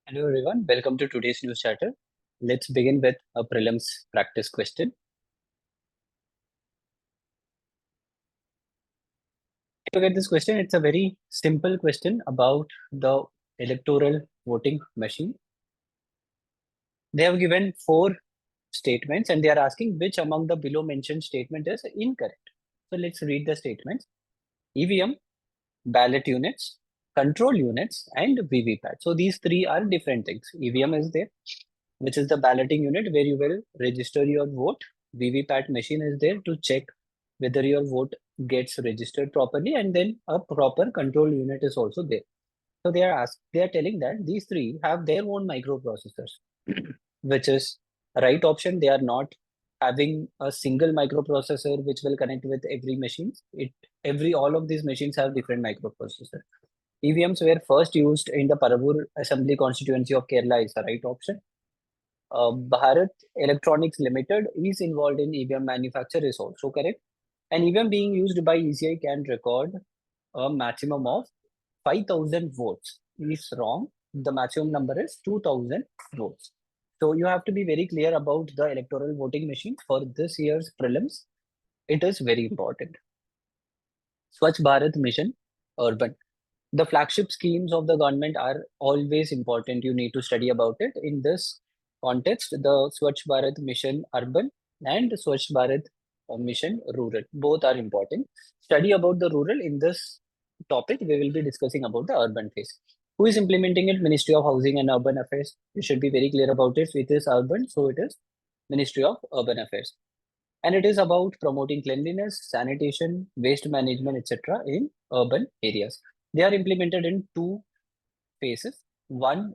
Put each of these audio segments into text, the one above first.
Hello everyone, welcome to today's news chatter. Let's begin with a prelims practice question. If you get this question, it's a very simple question about the electoral voting machine. They have given 4 statements and they are asking which among the below mentioned statement is incorrect. So let's read the statements. EVM, ballot units, control units, and VVPAT. So these 3 are different things. EVM is there, which is the balloting unit where you will register your vote. VVPAT machine is there to check whether your vote gets registered properly, and then a proper control unit is also there. So they are telling that these 3 have their own microprocessors, which is right option. They are not having a single microprocessor which will connect with every machine. All of these machines have different microprocessor. EVMs were first used in the Paravur Assembly constituency of Kerala is the right option. Bharat Electronics Limited is involved in EVM manufacture is also correct. And EVM being used by ECI can record a maximum of 5,000 votes is wrong. The maximum number is 2,000 votes. So you have to be very clear about the electoral voting machine for this year's prelims. It is very important. Swachh Bharat Mission, urban. The flagship schemes of the government are always important. You need to study about it. In this context, the Swachh Bharat Mission Urban and Swachh Bharat Mission Rural, both are important. Study about the rural. In this topic, we will be discussing about the urban phase. Who is implementing it? Ministry of Housing and Urban Affairs. You should be very clear about it. It is urban, so it is Ministry of Urban Affairs. And it is about promoting cleanliness, sanitation, waste management, etc. in urban areas. They are implemented in 2 phases. One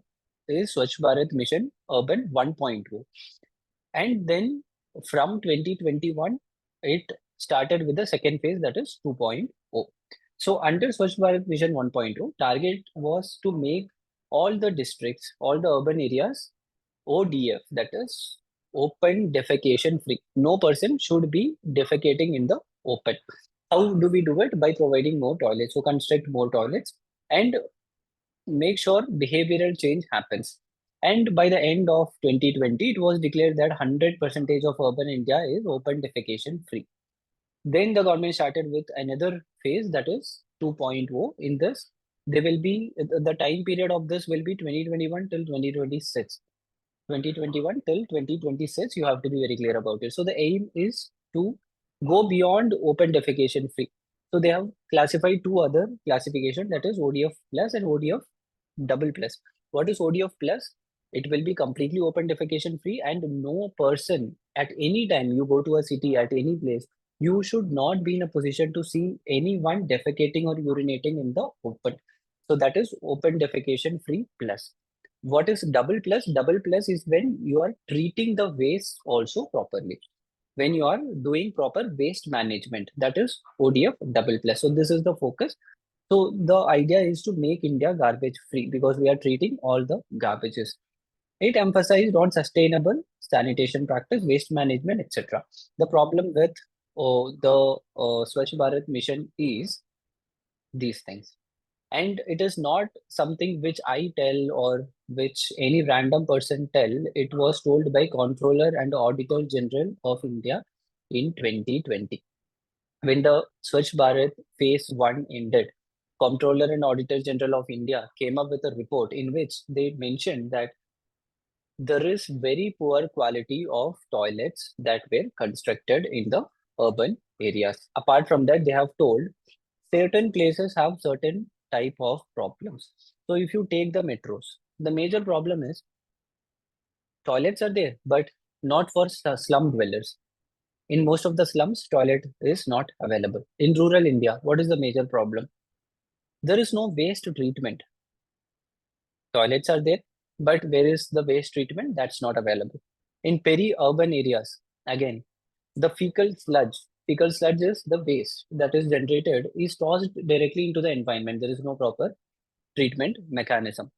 is Swachh Bharat Mission Urban 1.0. And then from 2021, it started with the second phase, that is 2.0. So under Swachh Bharat Mission 1.0, target was to make all the districts, all the urban areas ODF, that is open defecation free. No person should be defecating in the open. How do we do it? By providing more toilets. So construct more toilets and make sure behavioral change happens. And by the end of 2020, it was declared that 100% of urban India is open defecation free. Then the government started with another phase, that is 2.0. In this, there will be the time period of this will be 2021 till 2026. 2021 till 2026, you have to be very clear about it. So the aim is to go beyond open defecation free. So they have classified 2 other classification, that is ODF plus and ODF double plus. What is ODF plus? It will be completely open defecation free, and no person at any time you go to a city, at any place, you should not be in a position to see anyone defecating or urinating in the open. So that is open defecation free plus. What is double plus? Double plus is when you are treating the waste also properly. When you are doing proper waste management, that is ODF double plus. So this is the focus. So the idea is to make India garbage free because we are treating all the garbages. It emphasized on sustainable sanitation practice, waste management, etc. The problem with the Swachh Bharat mission is these things. And it is not something which I tell or which any random person tell. It was told by Comptroller and Auditor General of India in 2020. When the Swachh Bharat Phase 1 ended, Comptroller and Auditor General of India came up with a report in which they mentioned that there is very poor quality of toilets that were constructed in the urban areas. Apart from that, they have told certain places have certain type of problems. So if you take the metros, the major problem is toilets are there, but not for slum dwellers. In most of the slums, toilet is not available. In rural India, what is the major problem? There is no waste treatment. Toilets are there, but where is the waste treatment? That's not available. In peri-urban areas, again, the fecal sludge is the waste that is generated, is tossed directly into the environment. There is no proper treatment mechanism.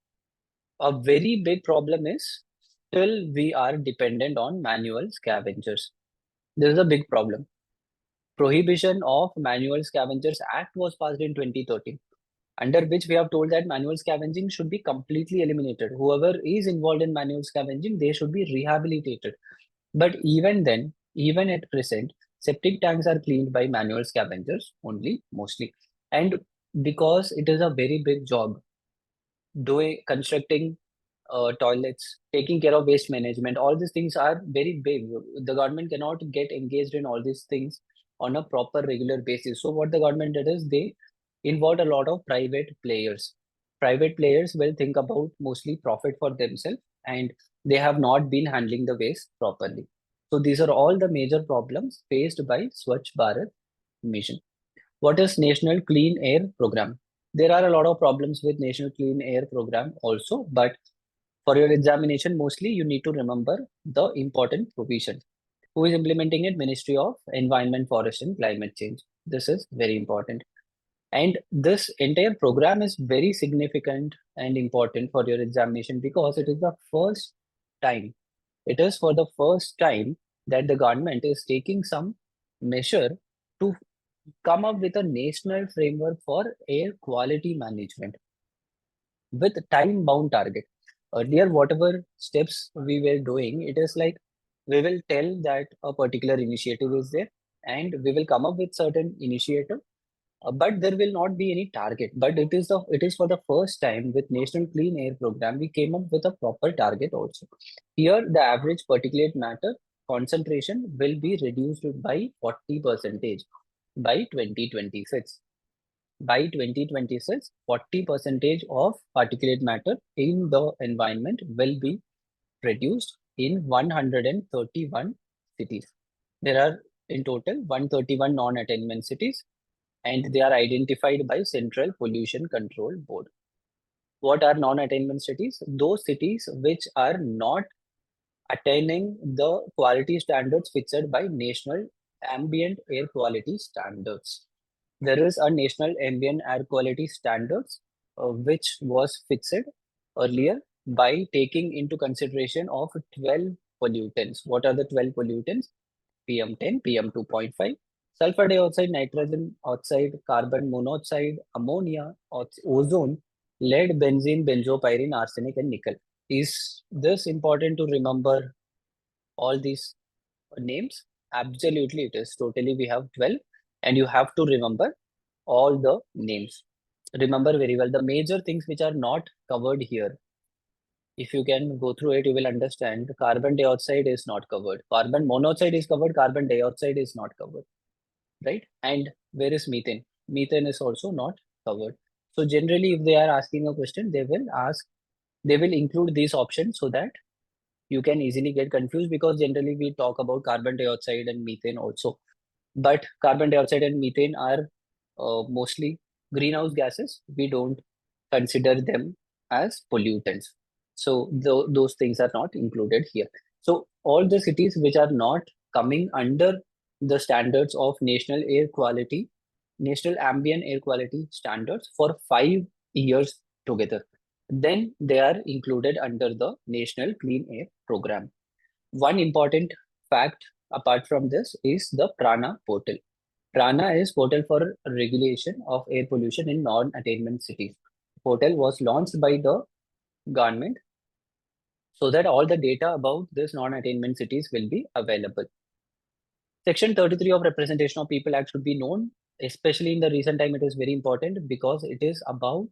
A very big problem is still we are dependent on manual scavengers. This is a big problem. Prohibition of Manual Scavengers Act was passed in 2013. under which we have told that manual scavenging should be completely eliminated. Whoever is involved in manual scavenging, they should be rehabilitated. But even then, even at present, septic tanks are cleaned by manual scavengers only, mostly. And because it is a very big job, doing constructing toilets, taking care of waste management, all these things are very big. The government cannot get engaged in all these things on a proper regular basis. So what the government did is they involved a lot of private players. Private players will think about mostly profit for themselves, and they have not been handling the waste properly. So these are all the major problems faced by Swachh Bharat mission. What is National Clean Air Program? There are a lot of problems with National Clean Air Program also, but for your examination, mostly you need to remember the important provision. Who is implementing it? Ministry of Environment, Forest and Climate Change. This is very important. And this entire program is very significant and important for your examination because it is the first time, it is for the first time that the government is taking some measure to come up with a national framework for air quality management with time bound target. Earlier, whatever steps we were doing, it is like we will tell that a particular initiative is there and we will come up with certain initiative, but there will not be any target. But it is for the first time with National Clean Air Program, we came up with a proper target also. Here, the average particulate matter concentration will be reduced by 40% by 2026. By 2026, 40% of particulate matter in the environment will be reduced in 131 cities. There are in total 131 non-attainment cities, and they are identified by Central Pollution Control Board. What are non-attainment cities? Those cities which are not attaining the quality standards fixed by National Ambient Air Quality Standards. There is a National Ambient Air Quality Standards which was fixed earlier by taking into consideration of 12 pollutants. What are the 12 pollutants? PM10, PM2.5, sulfur dioxide, nitrogen oxide, carbon monoxide, ammonia, ozone, lead, benzene, benzopyrene, arsenic, and nickel. Is this important to remember all these names? Absolutely, it is. Totally, we have 12, and you have to remember all the names. Remember very well the major things which are not covered here. If you can go through it, you will understand carbon dioxide is not covered. Carbon monoxide is covered, carbon dioxide is not covered, right? And where is methane? Methane is also not covered. So generally, if they are asking a question, they will include these options so that you can easily get confused, because generally we talk about carbon dioxide and methane also. But carbon dioxide and methane are mostly greenhouse gases. We don't consider them as pollutants. So those things are not included here. So all the cities which are not coming under the standards of National Ambient Air Quality Standards for 5 years together, then they are included under the National Clean Air Program. One important fact apart from this is the Prana portal. Prana is portal for regulation of air pollution in non-attainment cities. Portal was launched by the government so that all the data about this non-attainment cities will be available. Section 33 of Representation of People Act should be known, especially in the recent time. It is very important because it is about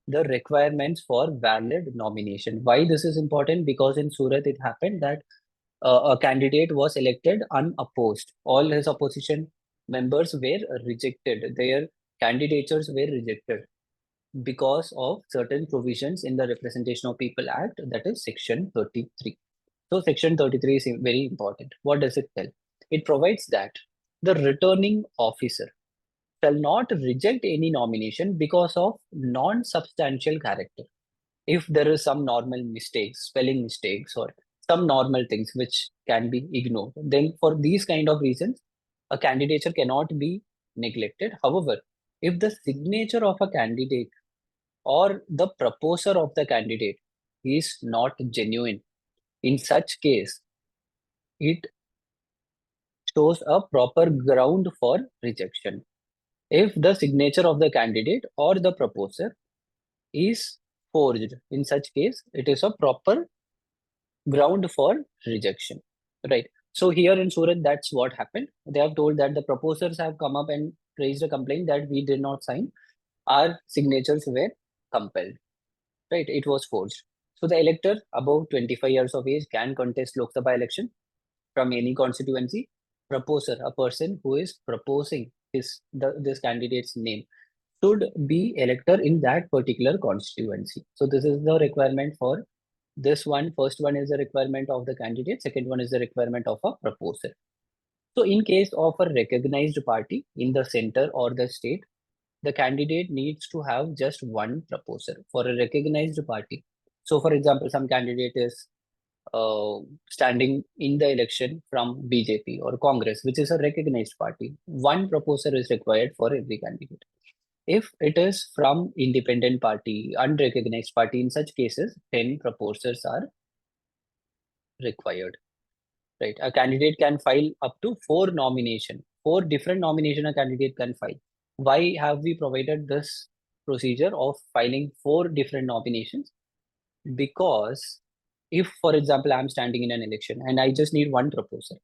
the requirements for valid nomination. Why this is important? Because in Surat it happened that a candidate was elected unopposed. All his opposition members were rejected. Their candidatures were rejected because of certain provisions in the Representation of People Act, that is Section 33. So Section 33 is very important. What does it tell? It provides that the returning officer shall not reject any nomination because of non-substantial character. If there is some normal mistakes, spelling mistakes, or some normal things which can be ignored, then for these kind of reasons, a candidature cannot be neglected. However, if the signature of a candidate or the proposer of the candidate is not genuine, in such case, it shows a proper ground for rejection. if the signature of the candidate or the proposer is forged. In such case, it is a proper ground for rejection, right? So here in Surat, that's what happened. They have told that the proposers have come up and raised a complaint that we did not sign. Our signatures were compelled, right? It was forged. So the elector above 25 years of age can contest Lok Sabha election from any constituency. Proposer, a person who is proposing this candidate's name, should be elector in that particular constituency. So this is the requirement for this one. First one is the requirement of the candidate. Second one is the requirement of a proposer. So in case of a recognized party in the center or the state, the candidate needs to have just one proposer for a recognized party. So for example, some candidate is standing in the election from BJP or Congress, which is a recognized party. One proposer is required for every candidate. If it is from independent party, unrecognized party, in such cases, 10 proposers are required, right? A candidate can file up to 4 different nomination a candidate can file. Why have we provided this procedure of filing 4 different nominations? Because if, for example, I'm standing in an election and I just need one proposer,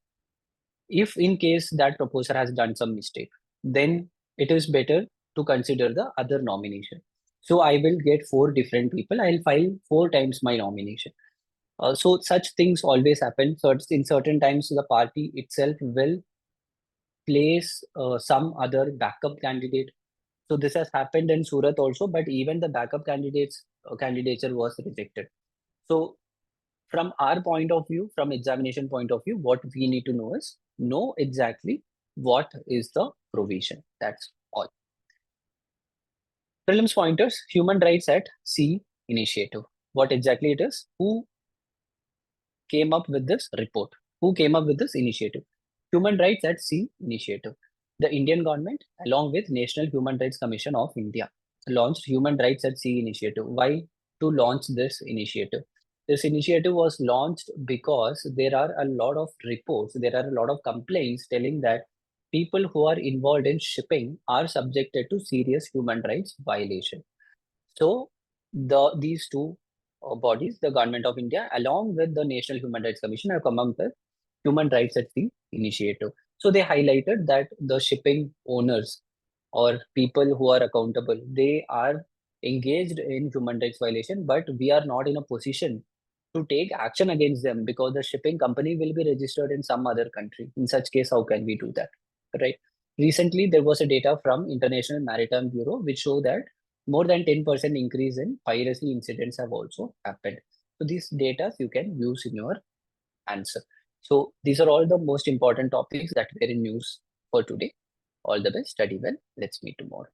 if in case that proposer has done some mistake, then it is better to consider the other nomination. So I will get 4 different people. I'll file 4 times my nomination. So such things always happen. So in certain times, the party itself will place some other backup candidate. So this has happened in Surat also, but even the backup candidates candidature was rejected. So from our point of view, from examination point of view, what we need to know exactly what is the provision. That's all. Prelims pointers, human rights at sea initiative. What exactly it is? Who came up with this report? Who came up with this initiative? Human Rights at Sea initiative. The Indian government, along with National Human Rights Commission of India, launched Human Rights at Sea initiative. Why to launch this initiative? This initiative was launched because there are a lot of reports, there are a lot of complaints telling that people who are involved in shipping are subjected to serious human rights violation. So these two bodies, the Government of India, along with the National Human Rights Commission, have come up with Human Rights at Sea initiative. So they highlighted that the shipping owners or people who are accountable, they are engaged in human rights violation, but we are not in a position to take action against them because the shipping company will be registered in some other country. In such case, how can we do that, right? Recently, there was a data from International Maritime Bureau which show that more than 10% increase in piracy incidents have also happened. So these data you can use in your answer. So these are all the most important topics that were in news for today. All the best, study well. Let's meet tomorrow.